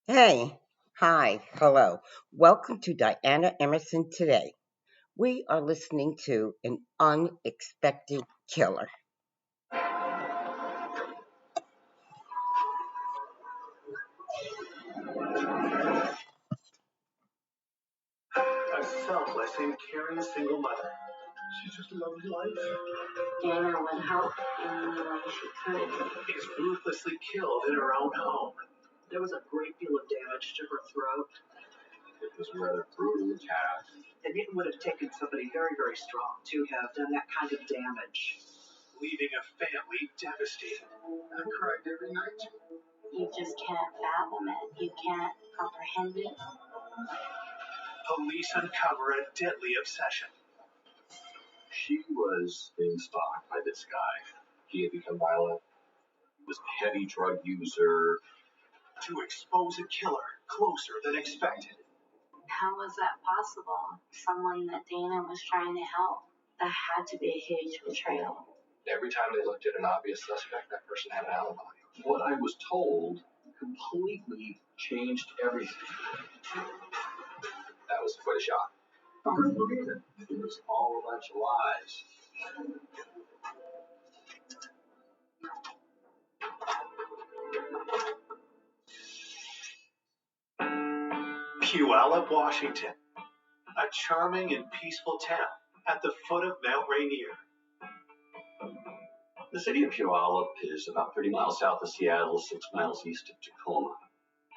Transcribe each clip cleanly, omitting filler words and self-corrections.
Hey, hi, hello. Welcome to Diana Emerson today. We are listening to an unexpected killer. A selfless and caring single mother. She just loved life. Dana would help in any way she could. Is ruthlessly killed in her own home. There was a great deal of damage to her throat. It was a rather brutal attack. And it would have taken somebody very, very strong to have done that kind of damage. Leaving a family devastated. I cried every night. You just can't fathom it. You can't comprehend it. Police uncover a deadly obsession. She was being stalked by this guy. He had become violent. He was a heavy drug user. To expose a killer closer than expected. How was that possible? Someone that Dana was trying to help. That had to be a huge betrayal. Every time they looked at an obvious suspect, that person had an alibi. What I was told completely changed everything. That was quite a shock. I couldn't believe it. It was all a bunch of lies. Puyallup, Washington, a charming and peaceful town at the foot of Mount Rainier. The city of Puyallup is about 30 miles south of Seattle, 6 miles east of Tacoma.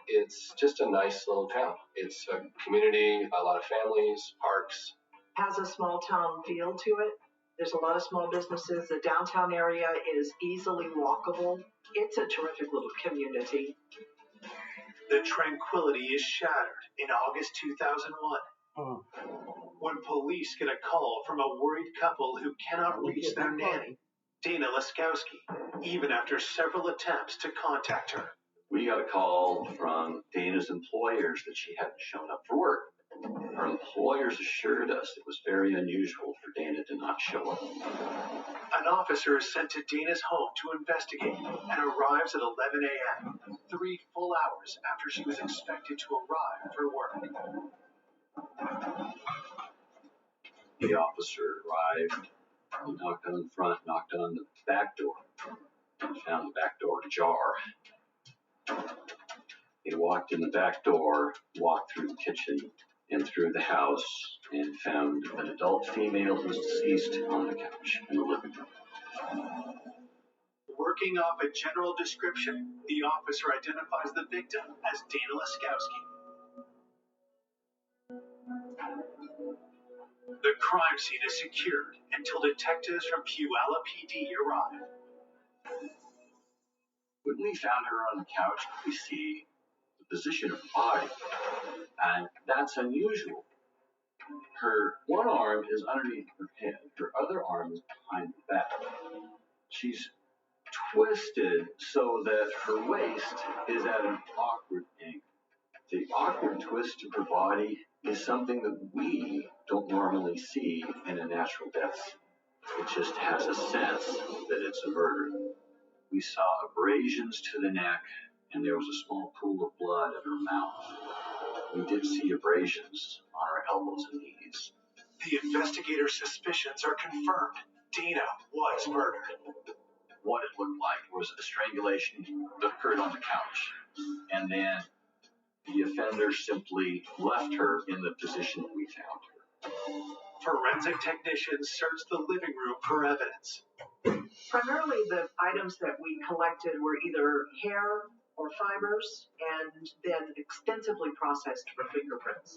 It's just a nice little town. It's a community, a lot of families, parks. Has a small town feel to it. There's a lot of small businesses. The downtown area is easily walkable. It's a terrific little community. The tranquility is shattered in August 2001 when police get a call from a worried couple who cannot reach their nanny, Dana Laskowski, even after several attempts to contact her. We got a call from Dana's employers that she hadn't shown up for work. Her employers assured us it was very unusual for Dana to not show up. An officer is sent to Dana's home to investigate and arrives at 11 a.m., 3 full hours after she was expected to arrive for work. The officer arrived. He knocked on the front, knocked on the back door, found the back door ajar. He walked in the back door, walked through the kitchen and through the house, and found an adult female who was deceased on the couch in the living room. Working off a general description, the officer identifies the victim as Dana Laskowski. The crime scene is secured until detectives from Puyallup PD arrive. When we found her on the couch, we see the position of her body, and that's unusual. Her one arm is underneath her head, her other arm is behind the back. She's twisted so that her waist is at an awkward angle. The awkward twist of her body is something that we don't normally see in a natural death. It just has a sense that it's a murder. We saw abrasions to the neck, and there was a small pool of blood in her mouth. We did see abrasions on her elbows and knees. The investigator's suspicions are confirmed. Dana was murdered. What it looked like was a strangulation that occurred on the couch, and then the offender simply left her in the position we found her. Forensic technicians searched the living room for evidence. Primarily, the items that we collected were either hair or fibers, and then extensively processed for fingerprints.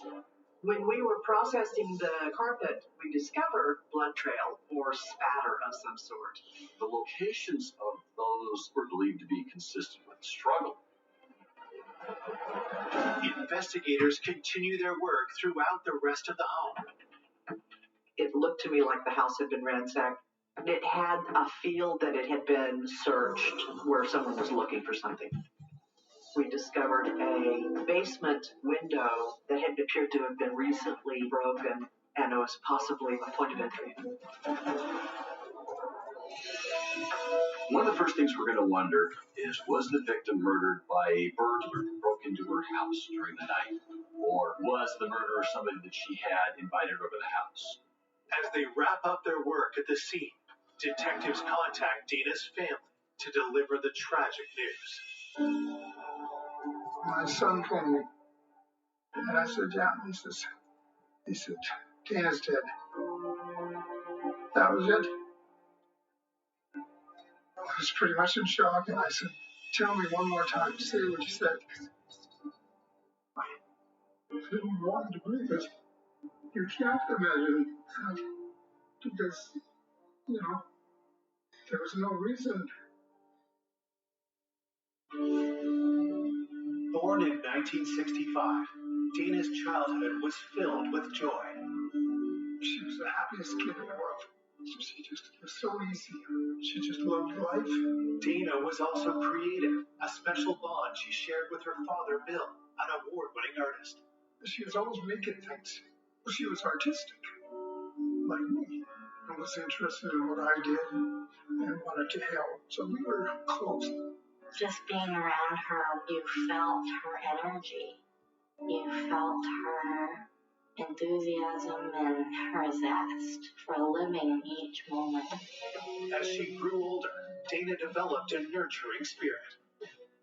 When we were processing the carpet, we discovered blood trail or spatter of some sort. The locations of those were believed to be consistent with the struggle. Investigators continue their work throughout the rest of the home. It looked to me like the house had been ransacked. It had a feel that it had been searched where someone was looking for something. We discovered a basement window that had appeared to have been recently broken, and it was possibly a point of entry. One of the first things we're going to wonder is, was the victim murdered by a burglar who broke into her house during the night? Or was the murderer somebody that she had invited over the house? As they wrap up their work at the scene, detectives contact Dina's family to deliver the tragic news. My son phoned me, and I said, yeah. He said, Dana's dead. That was it. I was pretty much in shock, and I said, tell me one more time, say what you said. I didn't want to believe it. You can't imagine that, because, there was no reason. Born in 1965, Dina's childhood was filled with joy. She was the happiest kid in the world. She just was so easy. She just loved life. Dina was also creative, a special bond she shared with her father, Bill, an award-winning artist. She was always making things. She was artistic, like me, and was interested in what I did and wanted to help. So we were close. Just being around her, you felt her energy. You felt her enthusiasm and her zest for living each moment. As she grew older, Dana developed a nurturing spirit.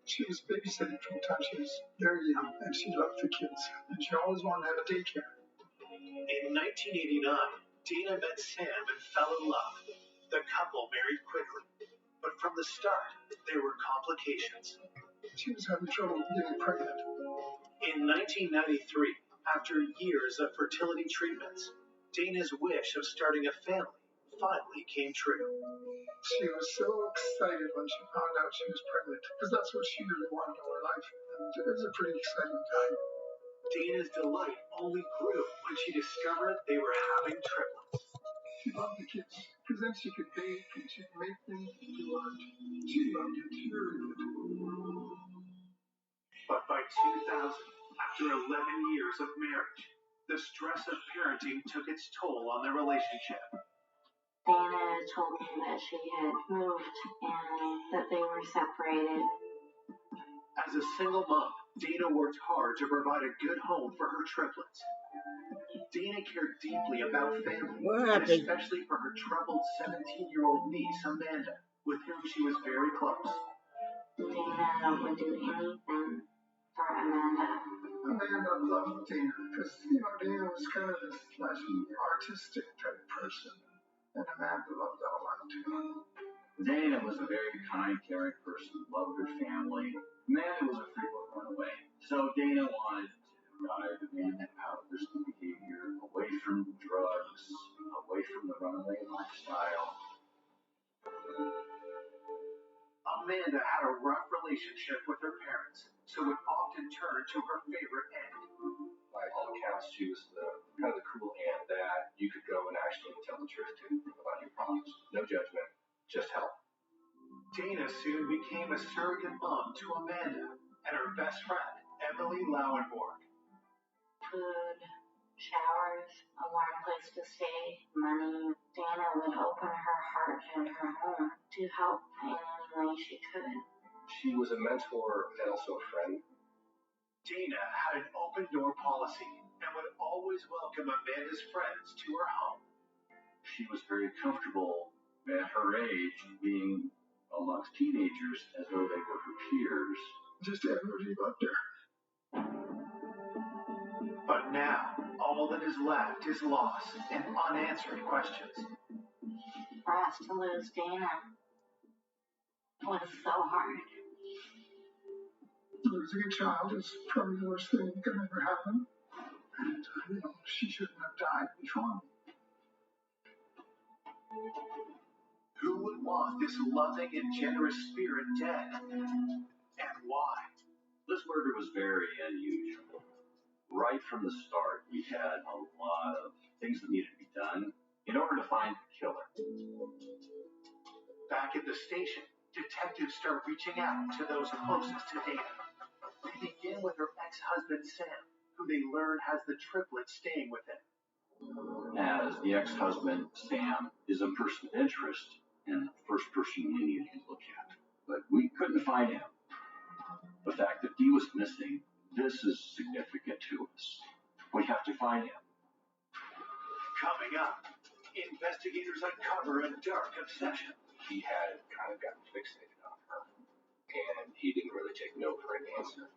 She was babysitting from the time she was very young, and she loved the kids, and she always wanted to have a daycare. In 1989, Dina met Sam and fell in love. The couple married quickly, but from the start, there were complications. She was having trouble getting pregnant. In 1993, after years of fertility treatments, Dana's wish of starting a family finally came true. She was so excited when she found out she was pregnant, because that's what she really wanted in her life. And it was a pretty exciting time. Dana's delight only grew when she discovered they were having triplets. She loved the kids, because then she could bake and she could make things and do art. She loved it, she really did. But by 2000, after 11 years of marriage, the stress of parenting took its toll on their relationship. Dana told me that she had moved and that they were separated. As a single mom, Dana worked hard to provide a good home for her triplets. Dana cared deeply about family, and especially for her troubled 17-year-old niece, Amanda, with whom she was very close. Dana would do anything for Amanda. Amanda loved Dana, because, Dana was kind of this flashy, artistic type person, and Amanda loved all that too. Dana was a very kind, caring person, loved her family. Amanda was a frequent runaway, so Dana wanted to guide Amanda out of risky behavior, away from drugs, away from the runaway lifestyle. Amanda had a rough relationship with her parents, so would often turn to her favorite aunt. By all accounts, she was kind of the cool aunt that you could go and actually tell the truth to about your problems. No judgment, just help. Dana soon became a surrogate mom to Amanda and her best friend, Emily Lauenborg. Food, showers, a warm place to stay, money. Dana would open her heart and her home to help in any way she could. She was a mentor and also a friend. Dana had an open door policy and would always welcome Amanda's friends to her home. She was very comfortable at her age being amongst teenagers as though they were her peers. Just everybody loved her. But now, all that is left is loss and unanswered questions. For us to lose Dana was so hard. Losing a child is probably the worst thing that could ever happen. And, she shouldn't have died before me. Who would want this loving and generous spirit dead? And why? This murder was very unusual. Right from the start, we had a lot of things that needed to be done in order to find the killer. Back at the station, detectives start reaching out to those closest to Dana. They begin with her ex-husband, Sam, who they learn has the triplets staying with him. As the ex-husband, Sam, is a person of interest and the first person we need to look at. But We couldn't find him. The fact that he was missing, this is significant to us. We have to find him. Coming up, investigators uncover a dark obsession. He had kind of gotten fixated on her, and he didn't really take no for an answer.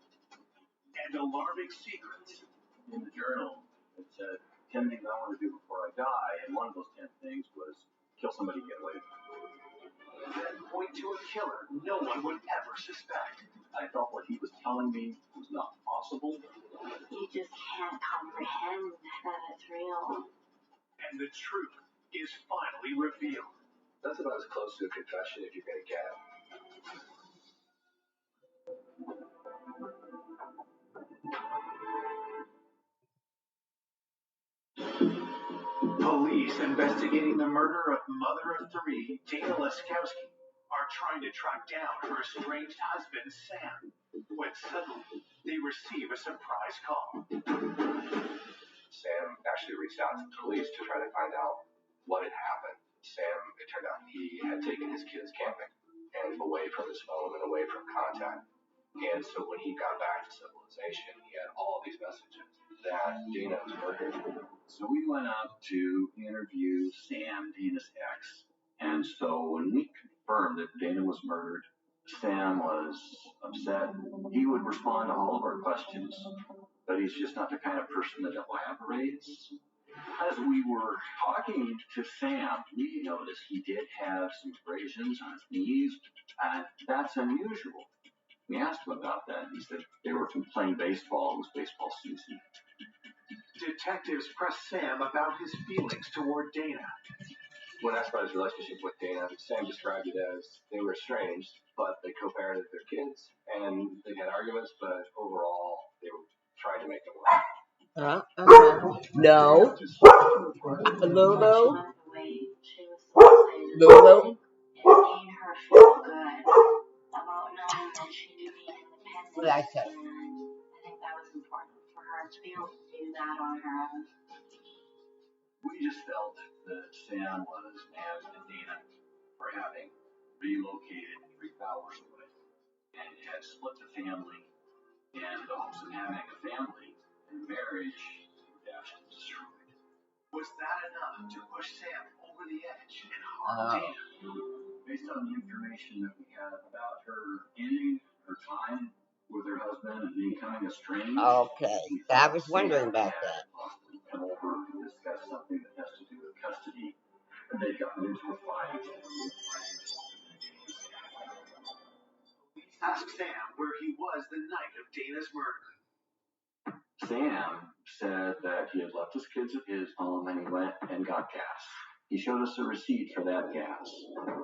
And alarming secrets. In the journal, it said 10 things I want to do before I die, and one of those 10 things was kill somebody and get away. Then point to a killer no one would ever suspect. I felt what he was telling me was not possible. You just can't comprehend that it's real. And the truth is finally revealed. That's about as close to a confession as you're going to get. Police investigating the murder of mother of three, Dana Laskowski, are trying to track down her estranged husband, Sam, when suddenly they receive a surprise call. Sam actually reached out to the police to try to find out what had happened. Sam, it turned out he had taken his kids camping and away from his phone and away from contact. And so when he got back to civilization, he had all these messages that Dana was murdered. So we went out to interview Sam, Dana's ex. And so when we confirmed that Dana was murdered, Sam was upset. He would respond to all of our questions, but he's just not the kind of person that elaborates. As we were talking to Sam, we noticed he did have some abrasions on his knees, and that's unusual. We asked him about that. He said they were from playing baseball. It was baseball season. Detectives press Sam about his feelings toward Dana. When asked about his relationship with Dana, Sam described it as they were estranged, but they co-parented their kids, and they had arguments, but overall, they were trying to make it work. No. Lulu? The way she was so excited. Lulu? It made her feel good about knowing that she could be independent. What did I say? And I think that was important for her to be able to do that on her own. We just felt that Sam was mad at Dana for having relocated 3 hours away and had split the family, and the hopes of having a family and marriage were dashed and destroyed. Was that enough to push Sam over the edge and harm Dana? Based on the information that we had about her ending her time with her husband and becoming estranged. Okay, I was wondering about that. Come over and discuss something that has to do with custody, and they got into a fight. Police asked Sam where he was the night of Dana's murder. Sam said that he had left his kids at his home and he went and got gas. He showed us a receipt for that gas.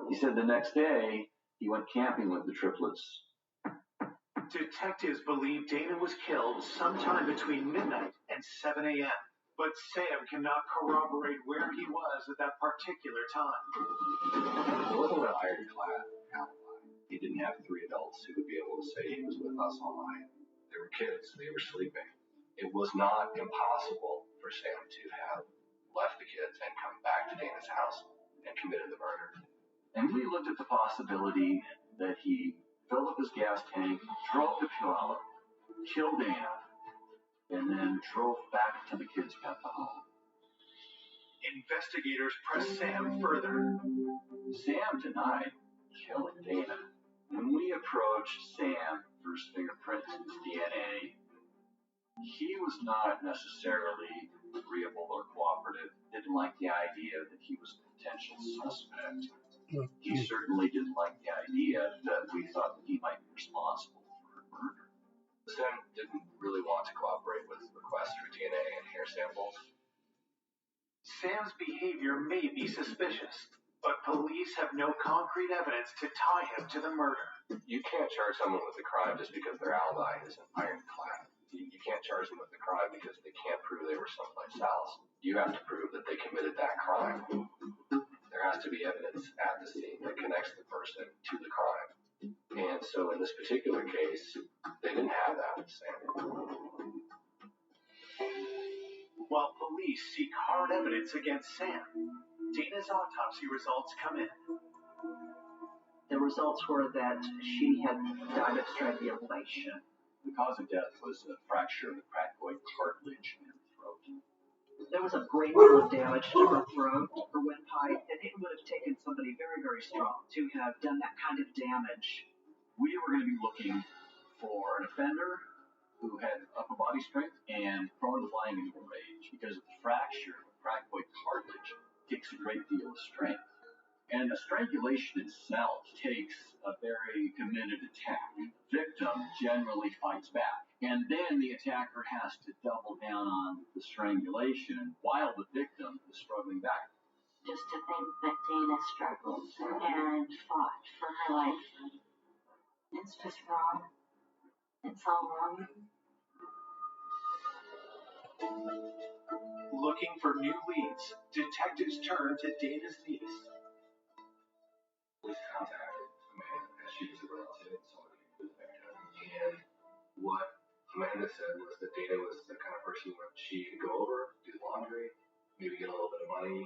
He said the next day he went camping with the triplets. Detectives believe Dana was killed sometime between midnight and 7 a.m., but Sam cannot corroborate where he was at that particular time. It wasn't an ironclad alibi. He didn't have 3 adults who would be able to say he was with us all night. They were kids. They were sleeping. It was not impossible for Sam to have left the kids and come back to Dana's house and committed the murder. And we looked at the possibility that he filled up his gas tank, drove to Puyallup, killed Dana, and then drove back to the kids' home. Investigators press Sam further. Sam denied killing Dana. When we approached Sam for his fingerprints and his DNA, he was not necessarily agreeable or cooperative. Didn't like the idea that he was a potential suspect. He certainly didn't like the idea that we thought that he might be responsible for her murder. Sam didn't really want to cooperate with requests for DNA and hair samples. Sam's behavior may be suspicious, but police have no concrete evidence to tie him to the murder. You can't charge someone with a crime just because their alibi isn't ironclad. You can't charge them with the crime because they can't prove they were someplace else. You have to prove that they committed that crime. There has to be evidence at the scene that connects the person to the crime. And so in this particular case, they didn't have that with Sam. While police seek hard evidence against Sam, Dana's autopsy results come in. The results were that she had died of strangulation. The cause of death was a fracture of the crackoid cartilage in her throat. There was a great deal of damage to her throat, her windpipe, and it would have taken somebody very, very strong to have done that kind of damage. We were going to be looking for an offender who had upper body strength and prone to flying into a rage because of the fracture of the crackoid cartilage takes a great deal of strength. And the strangulation itself takes a very committed attack. The victim generally fights back. And then the attacker has to double down on the strangulation while the victim is struggling back. Just to think that Dana struggled and fought for her life. It's just wrong. It's all wrong. Looking for new leads, detectives turn to Dana's niece. Police contacted Amanda as she was a relative and somebody who was there. And what Amanda said was that Dana was the kind of person where she could go over, do laundry, maybe get a little bit of money.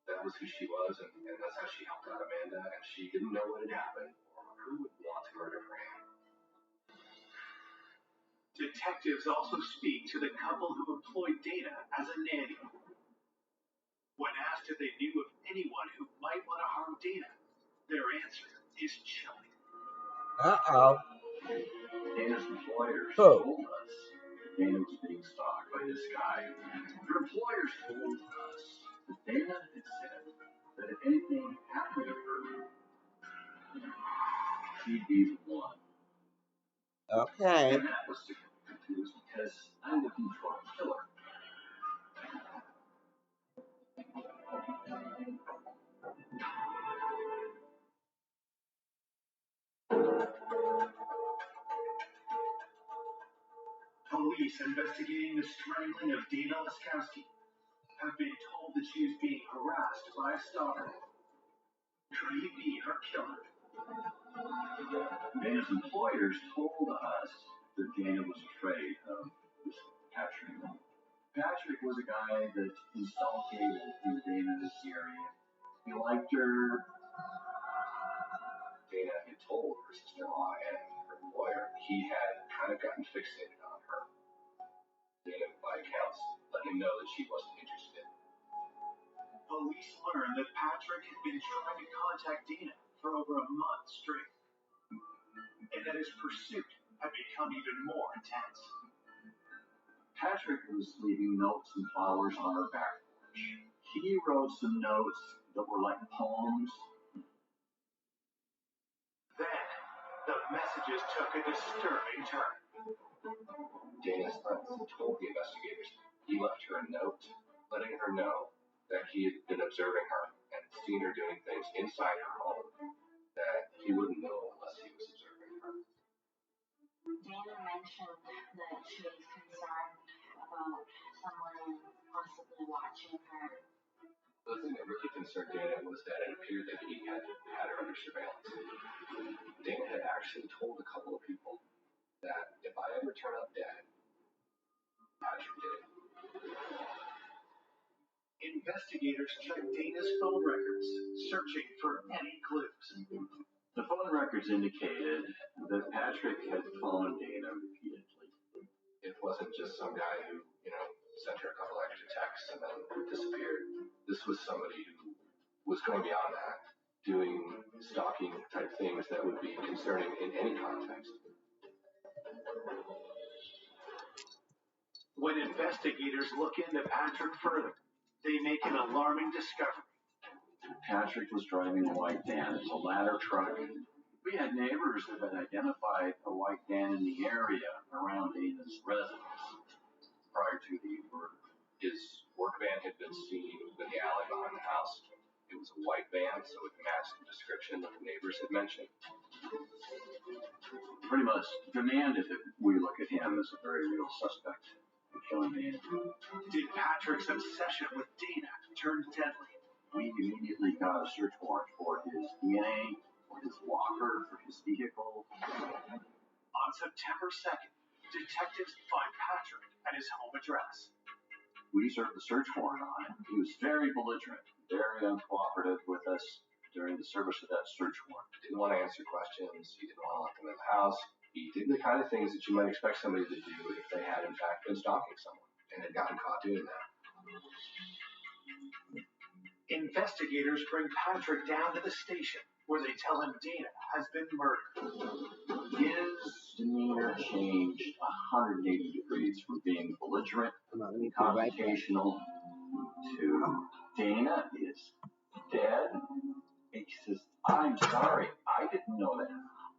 That was who she was, and that's how she helped out Amanda. And she didn't know what had happened or who would want to murder her aunt. Detectives also speak to the couple who employed Dana as a nanny. When asked if they knew of anyone who might want to harm Dana, their answer is chilling. Uh-oh. Dana's employers Who? told us that Dana was being stalked by this guy. Her employers told us that Dana had said that if anything happened to her, she'd be the one. Okay. And that was significant to us because I'm looking for a killer. Police investigating the strangling of Dana Laskowski have been told that she is being harassed by a stalker. Could he be her killer? Dana's employers told us that Dana was afraid of this Patrick. Patrick was a guy that installed cable in Dana's area. He liked her. Dana had told her sister-in-law and her employer he had kind of gotten fixated on her. Dana, by accounts, let him know that she wasn't interested. Police learned that Patrick had been trying to contact Dana for over a month straight, and that his pursuit had become even more intense. Patrick was leaving notes and flowers on her back porch. He wrote some notes that were like poems. Then, the messages took a disturbing turn. Dana's friends told the investigators he left her a note letting her know that he had been observing her and seen her doing things inside her home that he wouldn't know unless he was observing her. Dana mentioned that she was concerned about someone possibly watching her. The thing that really concerned Dana was that it appeared that he had her under surveillance. Dana had actually told a couple of people that if I ever turn up dead, Patrick did it. Investigators checked Dana's phone records, searching for any clues. The phone records indicated that Patrick had phoned Dana repeatedly. It wasn't just some guy who, sent her a couple extra texts and then disappeared. This was somebody who was going beyond that, doing stalking type things that would be concerning in any context. When investigators look into Patrick further, they make an alarming discovery. Patrick was driving a white van. It's a ladder truck. We had neighbors that had identified a white van in the area around Dana's residence prior to the murder. His work van had been seen in the alley behind the house. It was a white van, so it matched the description that the neighbors had mentioned. Pretty much demanded that we look at him as a very real suspect in killing Dana. Did Patrick's obsession with Dana turn deadly? We immediately got a search warrant for his DNA, for his walker, for his vehicle. On September 2nd, detectives find Patrick at his home address. We served the search warrant on him. He was very belligerent, very uncooperative with us. during the service of that search warrant. Didn't want to answer questions. He didn't want to let them in the house. He did the kind of things that you might expect somebody to do if they had, in fact, been stalking someone and had gotten caught doing that. Investigators bring Patrick down to the station where they tell him Dana has been murdered. His demeanor changed 180 degrees from being belligerent, confrontational, to Dana is dead. He says, I'm sorry, I didn't know that.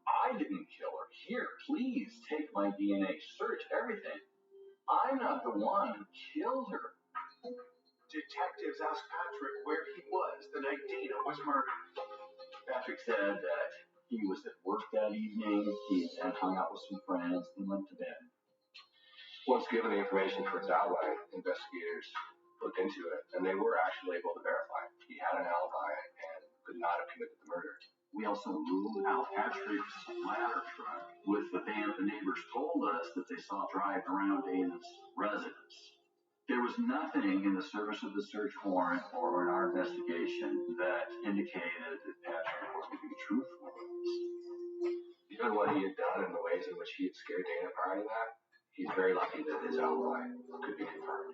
I didn't kill her. Here, please take my DNA, search everything. I'm not the one who killed her. Detectives asked Patrick where he was the night Dana was murdered. Patrick said that he was at work that evening. He had hung out with some friends and went to bed. Once given the information for his alibi, investigators looked into it, and they were actually able to verify he had an alibi and could not have committed the murder. We also ruled out Patrick's ladder truck with the van the neighbors told us that they saw drive around Dana's residence. There was nothing in the service of the search warrant or in our investigation that indicated that Patrick wasn't being truthful. Given what he had done and the ways in which he had scared Dana prior to that, he's very lucky that his alibi could be confirmed.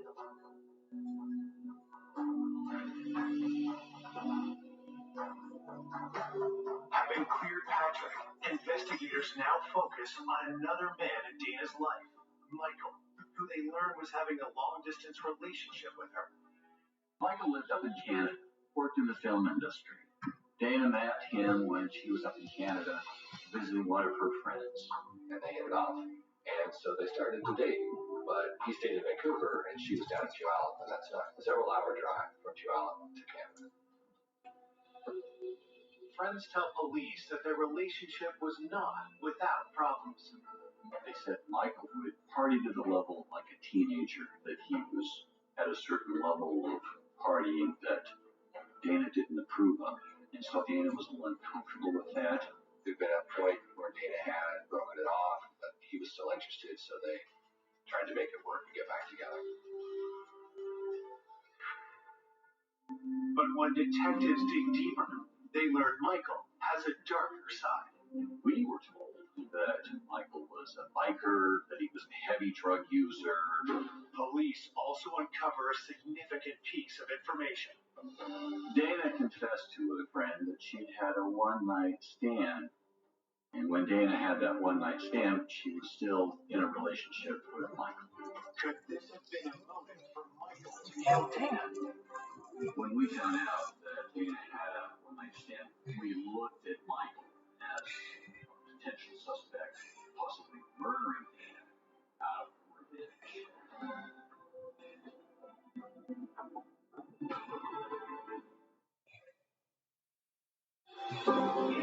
Having cleared Patrick, investigators now focus on another man in Dana's life, Michael, who they learn was having a long-distance relationship with her. Michael lived up in Canada, worked in the film industry. Dana met him when she was up in Canada visiting one of her friends, And they hit it off. And so they started to date. But he stayed in Vancouver, and she was down in Puyallup, and that's a several-hour drive from Puyallup to Canada. Friends tell police that their relationship was not without problems. They said Michael would party to the level like a teenager, that he was at a certain level of partying that Dana didn't approve of. And so Dana was a little uncomfortable with that. There'd been a point where Dana had broken it off, but he was still interested, so they tried to make it work and get back together. But when detectives dig deeper, they learn Michael has a darker side. We were told that Michael was a biker, that he was a heavy drug user. Police also uncover a significant piece of information. Dana confessed to a friend that she'd had a one-night stand. And when Dana had that one-night stand, she was still in a relationship with Michael. Could this have been a moment for Michael to kill Dana? When we found out that Dana had a one-night stand, we looked at Michael as a potential suspect, possibly murdering Dana out of revenge.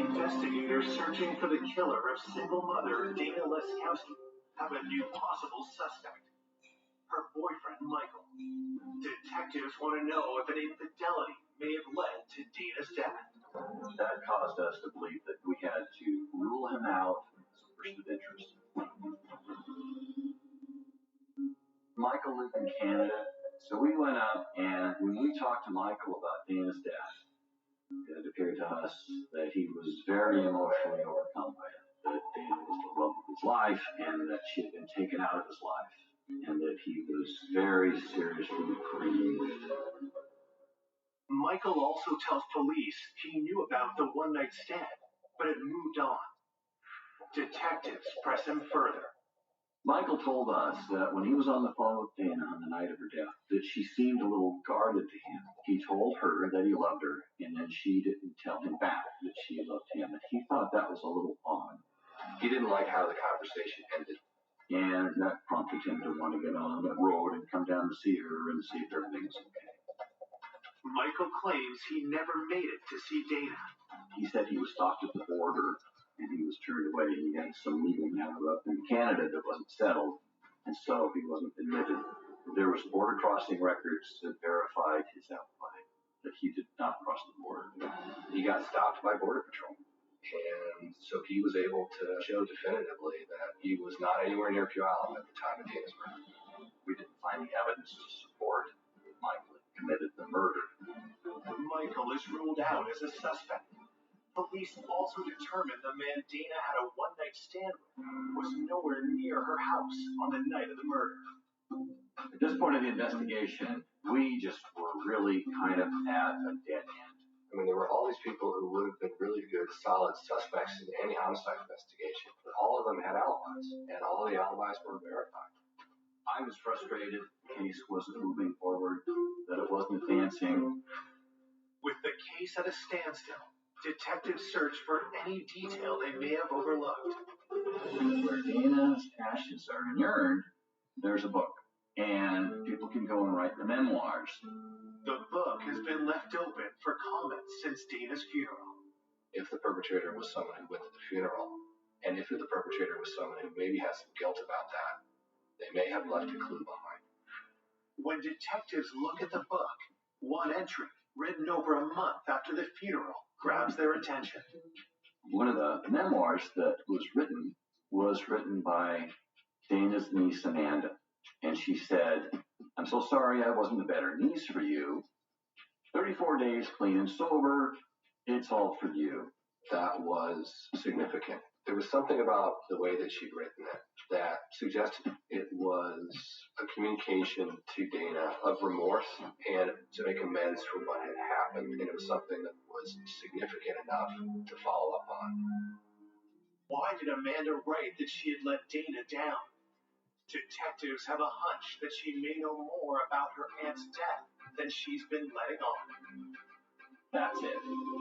Investigators searching for the killer of single mother Dana Leskowski have a new possible suspect, her boyfriend Michael. Detectives want to know if an infidelity may have led to Dana's death. That caused us to believe that we had to rule him out as a person of interest. Michael lived in Canada, so we went up, and when we talked to Michael about Dana's death, it appeared to us that he was very emotionally overcome by it, that Dana was the love of his life, and that she had been taken out of his life, and that he was very seriously grieved. Michael also tells police he knew about the one-night stand, but had moved on. Detectives press him further. Michael told us that when he was on the phone with Dana on the night of her death, that she seemed a little guarded to him. He told her that he loved her, and then she didn't tell him back that she loved him, and he thought that was a little odd. He didn't like how the conversation ended. And that prompted him to want to get on the road and come down to see her and see if everything was okay. Michael claims he never made it to see Dana. He said he was stopped at the border, and he was turned away. He had some legal matter up in Canada that wasn't settled, and so he wasn't admitted. There was border crossing records that verified his alibi, that he did not cross the border. He got stopped by Border Patrol, and so he was able to show definitively that he was not anywhere near Puyallup at the time of Dana's murder. We didn't find the evidence to support that Michael had committed the murder. Michael is ruled out as a suspect. Police also determined the man Dana had a one-night stand with was nowhere near her house on the night of the murder. At this point in the investigation, we just were really kind of at a dead end. I mean, there were all these people who would have been really good, solid suspects in any homicide investigation, but all of them had alibis, and all the alibis were verified. I was frustrated the case wasn't moving forward, that it wasn't advancing. With the case at a standstill, detectives searched for any detail they may have overlooked. Where Dana's ashes are inurned, there's a book, and people can go and write the memoirs. The book has been left open for comment since Dana's funeral. If the perpetrator was someone who went to the funeral, and if the perpetrator was someone who maybe has some guilt about that, they may have left a clue behind. When detectives look at the book, one entry, written over a month after the funeral, grabs their attention. One of the memoirs that was written by Dana's niece, Amanda. And she said, "I'm so sorry I wasn't a better niece for you. 34 days clean and sober. It's all for you." That was significant. There was something about the way that she'd written it that suggested it was a communication to Dana of remorse and to make amends for what had happened. And it was something that was significant enough to follow up on. Why did Amanda write that she had let Dana down? Detectives have a hunch that she may know more about her aunt's death than she's been letting on. That's it.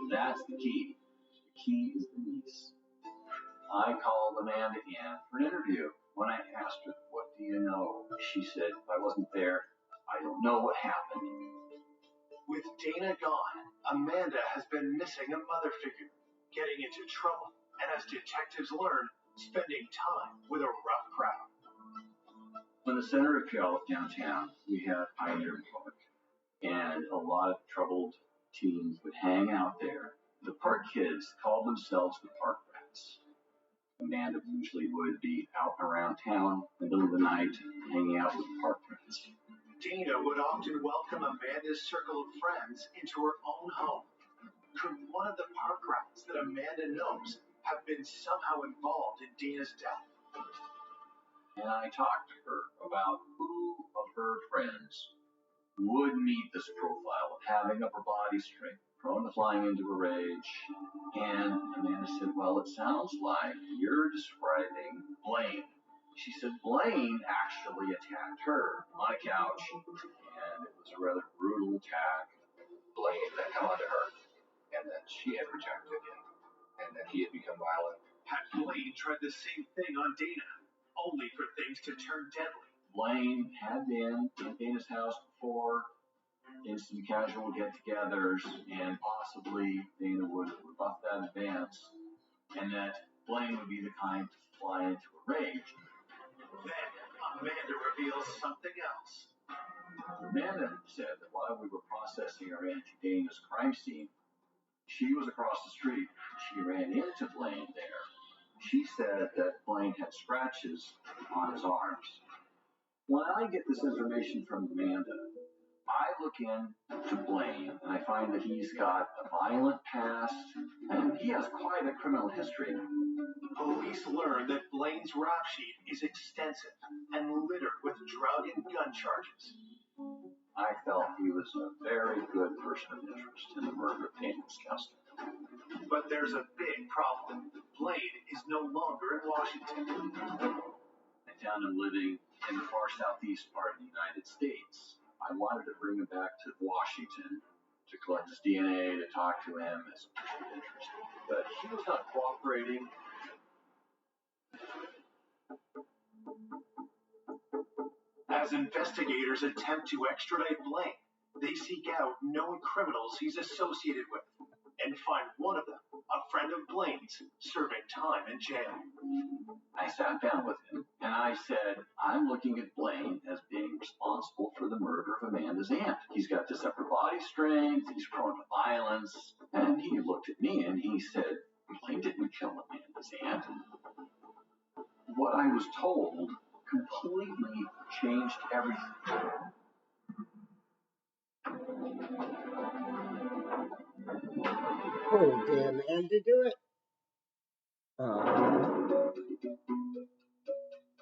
That's the key. The key is the niece. I called Amanda in for an interview. When I asked her, "What do you know?" she said, "I wasn't there. I don't know what happened." With Dana gone, Amanda has been missing a mother figure, getting into trouble, and as detectives learn, spending time with a rough crowd. In the center of Puyallup downtown, we have Pioneer Park, and a lot of troubled teens would hang out there. The park kids called themselves the Park Rats. Amanda usually would be out around town in the middle of the night, hanging out with the Park Rats. Dana would often welcome Amanda's circle of friends into her own home. Could one of the Park Rats that Amanda knows have been somehow involved in Dana's death? And I talked to her about who of her friends would meet this profile of having upper body strength, prone to flying into a rage. And Amanda said, "Well, it sounds like you're describing Blaine." She said Blaine actually attacked her on a couch, and it was a rather brutal attack. Blaine had come onto her, and then she had rejected him, and then he had become violent. Had Blaine tried the same thing on Dana, only for things to turn deadly? Blaine had been in Dana's house before in some casual get-togethers, and possibly Dana would rebuff that in advance, and that Blaine would be the kind to fly into a rage. Then Amanda reveals something else. Amanda said that while we were processing our Aunt Dana's crime scene, she was across the street. She ran into Blaine there. She said that Blaine had scratches on his arms. When I get this information from Amanda, I look into Blaine and I find that he's got a violent past and he has quite a criminal history. Police learn that Blaine's rap sheet is extensive and littered with drug and gun charges. I felt he was a very good person of interest in the murder of Dana Skelton. But there's a big problem. Blaine is no longer in Washington. I found him living in the far southeast part of the United States. I wanted to bring him back to Washington to collect his DNA, to talk to him as a person of interest. But he was not cooperating. As investigators attempt to extradite Blaine, they seek out known criminals he's associated with and find one of them, a friend of Blaine's, serving time in jail. I sat down with him and I said, "I'm looking at Blaine as being responsible for the murder of Amanda's aunt. He's got this upper body strength, he's prone to violence." And he looked at me and he said, "Blaine didn't kill Amanda's aunt." What I was told completely changed everything. Oh, did Amanda do it? Oh.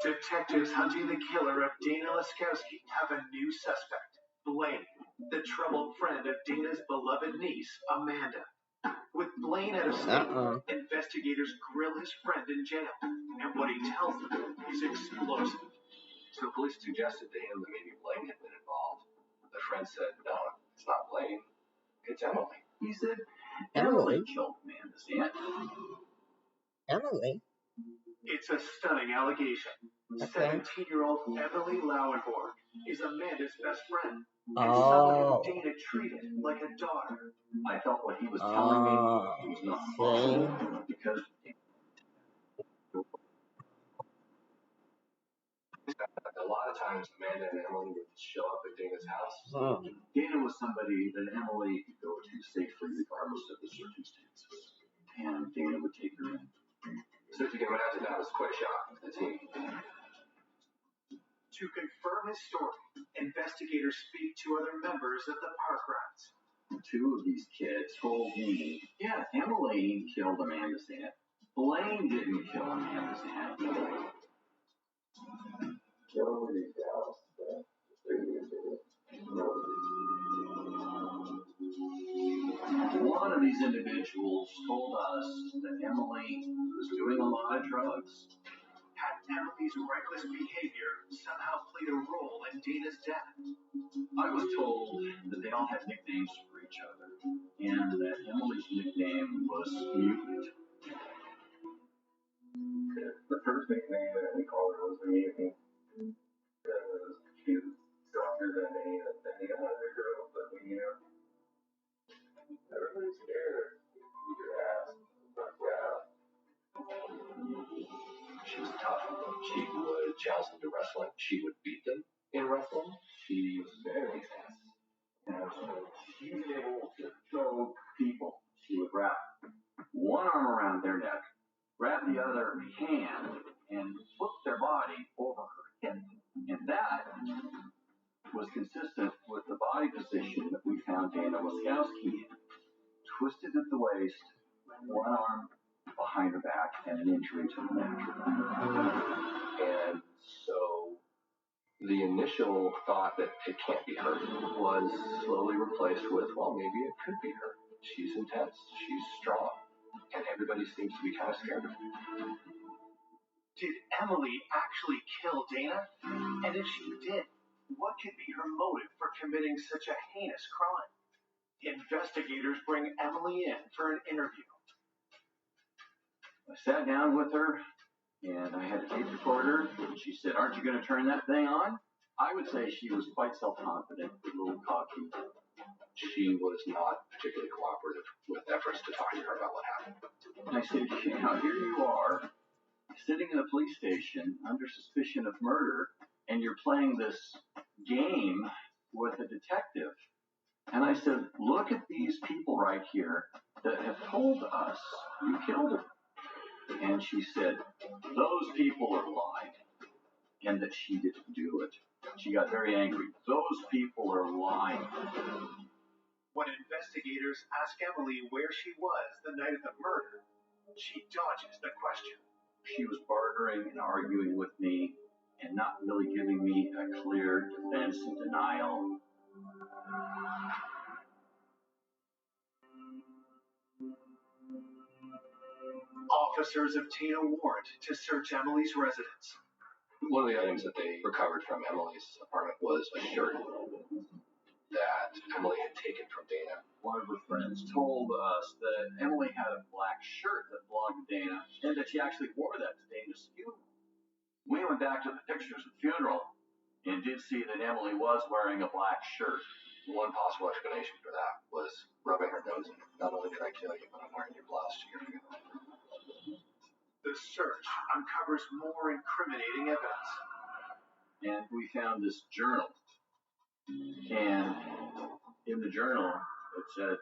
Detectives hunting the killer of Dana Laskowski have a new suspect, Blaine, the troubled friend of Dana's beloved niece, Amanda. With Blaine out of state, investigators grill his friend in jail, and what he tells them is explosive. So police suggested to him that maybe Blaine had been involved. The friend said, no, it's not Blaine, it's Emily. He said, Emily killed Amanda's aunt. Emily? It's a stunning allegation. Okay. 17-year-old Emily Lauenborg is Amanda's best friend. And Oh. someone who Dana treated like a daughter. I felt what he was telling me was not possible because a lot of times Amanda and Emily would show up at Dana's house. Dana was somebody that Emily could go to safely regardless of the circumstances. And Dana would take her in. So if you can imagine, that was quite a shock to the team. To confirm his story, investigators speak to other members of the park rats. Two of these kids told me, yeah, Emily killed Amanda's aunt. Blaine didn't kill Amanda's aunt. One of these individuals told us that Emily was doing a lot of drugs. Had Emily's reckless behavior somehow played a role in Dana's death? I was told that they all had nicknames for each other, and that Emily's nickname was Mutant. The first nickname that we called her was the Mutant. Because she was stronger than any other girl that we knew. Everybody's scared. Keep your ass. Yeah. She was tough. She would challenge them to wrestling. She would beat them in wrestling. She was very fast. And so she was able to choke people. She would wrap one arm around their neck, wrap the other hand, and flip their body over her hip. And that was consistent with the body position that we found Dana Laskowski in. Twisted at the waist, one arm behind her back, and an injury to the neck. And so the initial thought that it can't be her was slowly replaced with, well, maybe it could be her. She's intense, she's strong, and everybody seems to be kind of scared of her. Did Emily actually kill Dana? And if she did, what could be her motive for committing such a heinous crime? Investigators bring Emily in for an interview. I sat down with her, and I had a tape recorder. She said, "Aren't you going to turn that thing on?" I would say she was quite self-confident, a little cocky. She was not particularly cooperative with efforts to talk to her about what happened. And I said, here you are, sitting in a police station under suspicion of murder, and you're playing this game with a detective. And I said, look at these people right here that have told us you killed her. And she said, those people are lying, and that she didn't do it. She got very angry. Those people are lying. When investigators ask Emily where she was the night of the murder, she dodges the question. She was bartering and arguing with me and not really giving me a clear defense and denial. Officers obtain a warrant to search Emily's residence. One of the items that they recovered from Emily's apartment was a shirt that Emily had taken from Dana. One of her friends told us that Emily had a black shirt that belonged to Dana, and that she actually wore that to Dana's funeral. We went back to the pictures of the funeral and did see that Emily was wearing a black shirt. One possible explanation for that was rubbing her nose in it. Not only did I kill you, but I'm wearing your blouse to your funeral. The search uncovers more incriminating evidence. And we found this journal. And in the journal, it said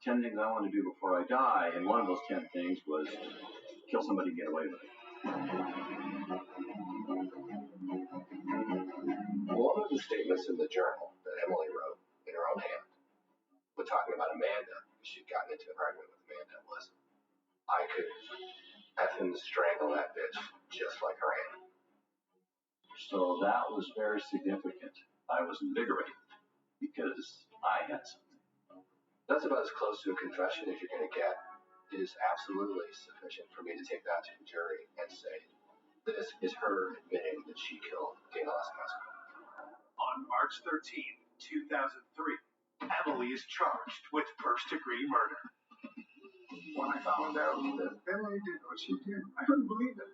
10 things I want to do before I die. And one of those 10 things was kill somebody and get away with it. One of the statements in the journal that Emily wrote in her own hand, when talking about Amanda, she'd gotten into an argument with Amanda, I could effing strangle that bitch just like her aunt. So that was very significant. I was invigorated because I had something. That's about as close to a confession as you're going to get. It is absolutely sufficient for me to take that to the jury and say, this is her admitting that she killed Dana Laskowski. On March 13th, 2003, Emily is charged with first-degree murder. When I found out that Emily did what she did, I couldn't believe it.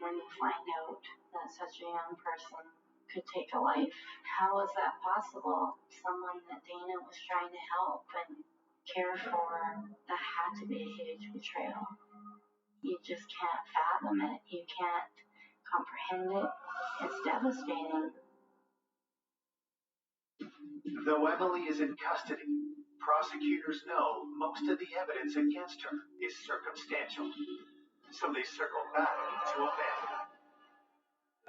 When you find out that such a young person could take a life, how is that possible? Someone that Dana was trying to help and care for, that had to be a huge betrayal. You just can't fathom it. You can't comprehend it. It's devastating. Though Emily is in custody, prosecutors know most of the evidence against her is circumstantial. So they circle back to Amanda.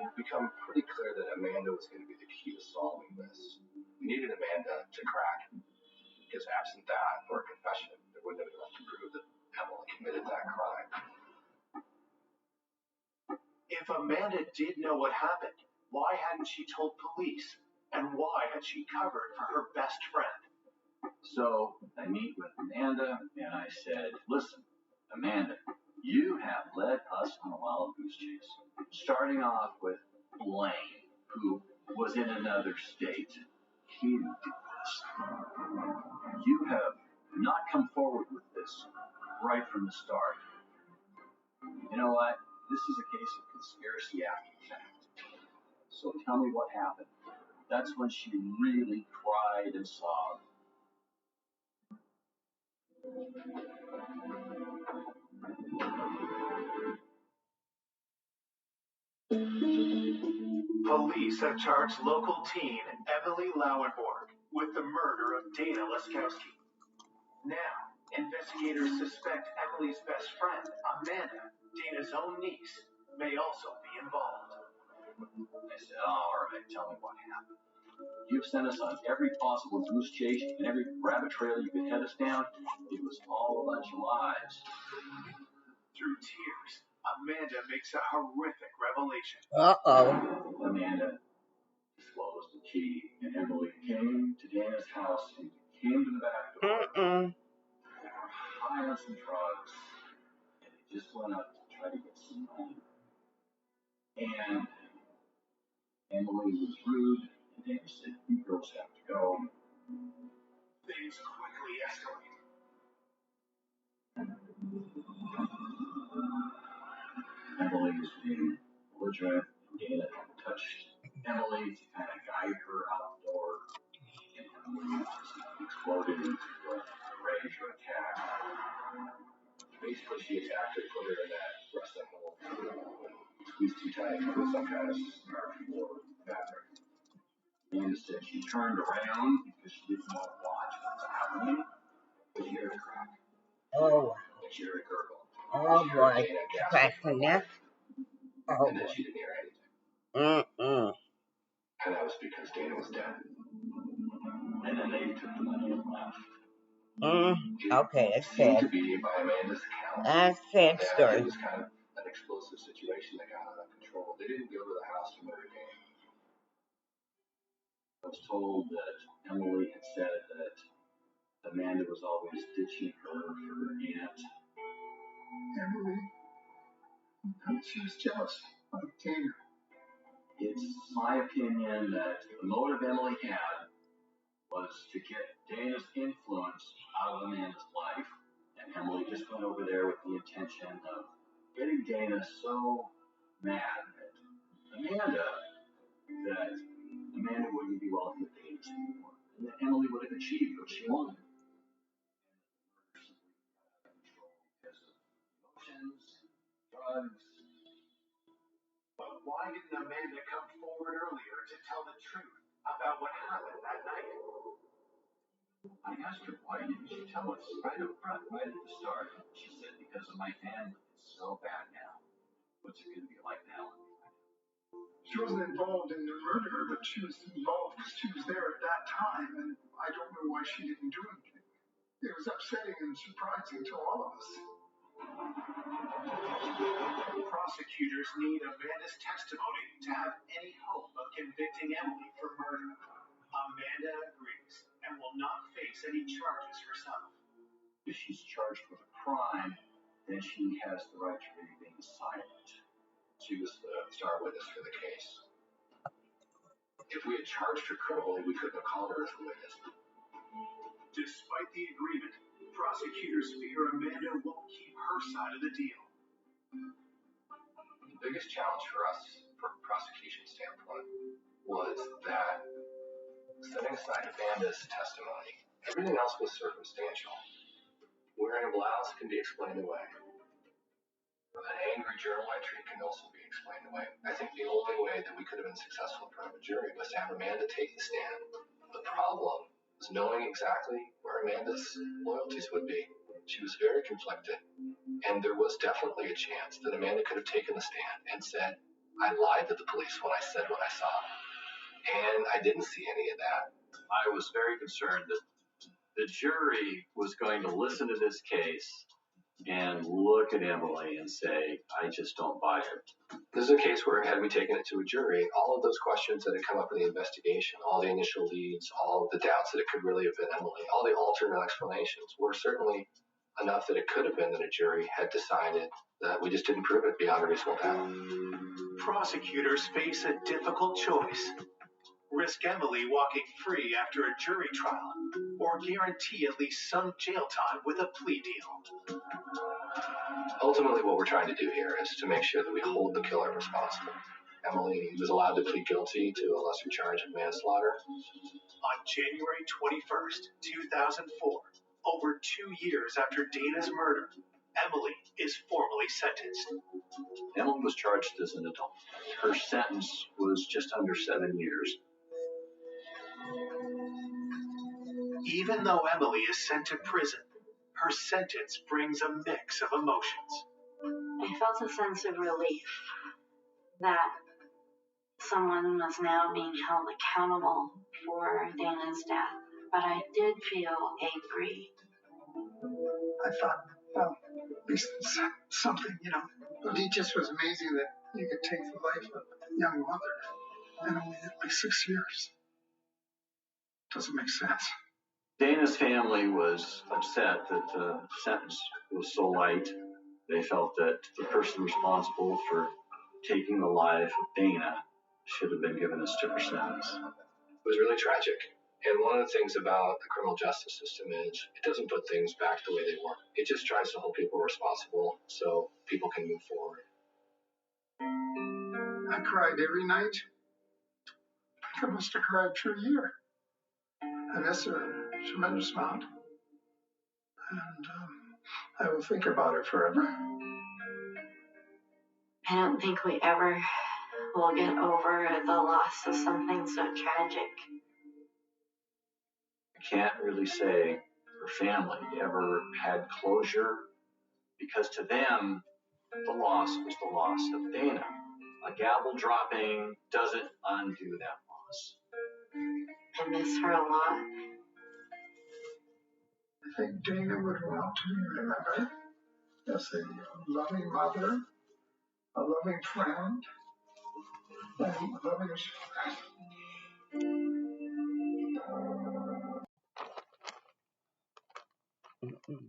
It became pretty clear that Amanda was going to be the key to solving this. We needed Amanda to crack, because absent that, or a confession, there wouldn't have been enough to prove that Emily committed that crime. If Amanda did know what happened, why hadn't she told police? And why had she covered for her best friend? So I meet with Amanda and I said, listen, Amanda, you have led us on a wild goose chase. Starting off with Blaine, who was in another state. He didn't do this. You have not come forward with this right from the start. You know what? This is a case of conspiracy after the fact. So tell me what happened. That's when she really cried and sobbed. Police have charged local teen Emily Lauenborg with the murder of Dana Laskowski. Now, investigators suspect Emily's best friend, Amanda, Dana's own niece, may also be involved. I said, all right, tell me what happened. You've sent us on every possible goose chase and every rabbit trail you could head us down. It was all a bunch of lies. Through tears, Amanda makes a horrific revelation. Uh-oh. Amanda disclosed the key, and Emily came to Dana's house and came to the back door. They were high on some drugs, and they just went up to try to get some money. And Emily was rude, and Dana said, you girls have to go. Things quickly escalate. Emily was being belligerent, and Dana touched Emily to kind of guide her out the door, and Emily just exploded into a rage or attack. Basically, she attacked her, put her in that wrestling hold, squeezed too tight with some kind of snarf or fabric. And said she turned around because she didn't want to watch what was happening, but she heard a crack. Oh. And she heard a gurgle. Oh boy. Crack the neck. Oh And then boy. she didn't hear anything. Mm-mm. And that was because Dana was dead. And then they took the money and left. Okay, that's Seemed sad. to be, by Amanda's account, That's a sad that story. it was kind of an explosive situation that got out of control. They didn't go to the house to murder Dana. I was told that Emily had said that Amanda was always ditching her for her aunt. Emily, she was jealous of Dana. It's my opinion that the motive Emily had was to get Dana's influence out of Amanda's life, and Emily just went over there with the intention of getting Dana so mad at Amanda that Amanda wouldn't be welcome at Dana's anymore, and that Emily would have achieved what she wanted. Because of emotions, drugs. But why didn't Amanda come forward earlier to tell the truth about what happened that night? I asked her, why didn't she tell us right up front, right at the start? She said, because of my family. It's so bad now. What's it going to be like now? She wasn't involved in the murder, but she was involved because she was there at that time, and I don't know why she didn't do anything. It was upsetting and surprising to all of us. Prosecutors need Amanda's testimony to have any hope of convicting Emily for murder. Amanda agrees and will not face any charges herself. If she's charged with a crime, then she has the right to remain silent. She was the star witness for the case. If we had charged her criminally, we couldn't have called her as a witness. Despite the agreement, prosecutors fear Amanda won't keep her side of the deal. The biggest challenge for us, from a prosecution standpoint, was that setting aside Amanda's testimony, everything else was circumstantial. Wearing a blouse can be explained away. An angry journal entry can also be explained away. I think the only way that we could have been successful in front of a jury was to have Amanda take the stand. The problem was knowing exactly where Amanda's loyalties would be. She was very conflicted, and there was definitely a chance that Amanda could have taken the stand and said, I lied to the police when I said what I saw. And I didn't see any of that. I was very concerned that the jury was going to listen to this case and look at Emily and say, I just don't buy it. This is a case where, had we taken it to a jury, all of those questions that had come up in the investigation, all the initial leads, all of the doubts that it could really have been Emily, all the alternate explanations were certainly enough that it could have been that a jury had decided that we just didn't prove it beyond a reasonable doubt. Prosecutors face a difficult choice. Risk Emily walking free after a jury trial, or guarantee at least some jail time with a plea deal. Ultimately, what we're trying to do here is to make sure that we hold the killer responsible. Emily was allowed to plead guilty to a lesser charge of manslaughter. On January 21st, 2004, over 2 years after Dana's murder, Emily is formally sentenced. Emily was charged as an adult. Her sentence was just under 7 years. Even though Emily is sent to prison, her sentence brings a mix of emotions. I felt a sense of relief that someone was now being held accountable for Dana's death, but I did feel angry. I thought, well, at least it's something, But it just was amazing that you could take the life of a young mother and only like 6 years. Doesn't make sense. Dana's family was upset that the sentence was so light. They felt that the person responsible for taking the life of Dana should have been given a stiffer sentence. It was really tragic. And one of the things about the criminal justice system is it doesn't put things back the way they were. It just tries to hold people responsible so people can move forward. I cried every night. I must have cried for a year. And that's a tremendous amount. And I will think about it forever. I don't think we ever will get over the loss of something so tragic. I can't really say her family ever had closure because to them, the loss was the loss of Dana. A gavel dropping doesn't undo that loss. I miss her a lot. I think Dana would want to be remembered as a loving mother, a loving friend, and a loving Mm-mm.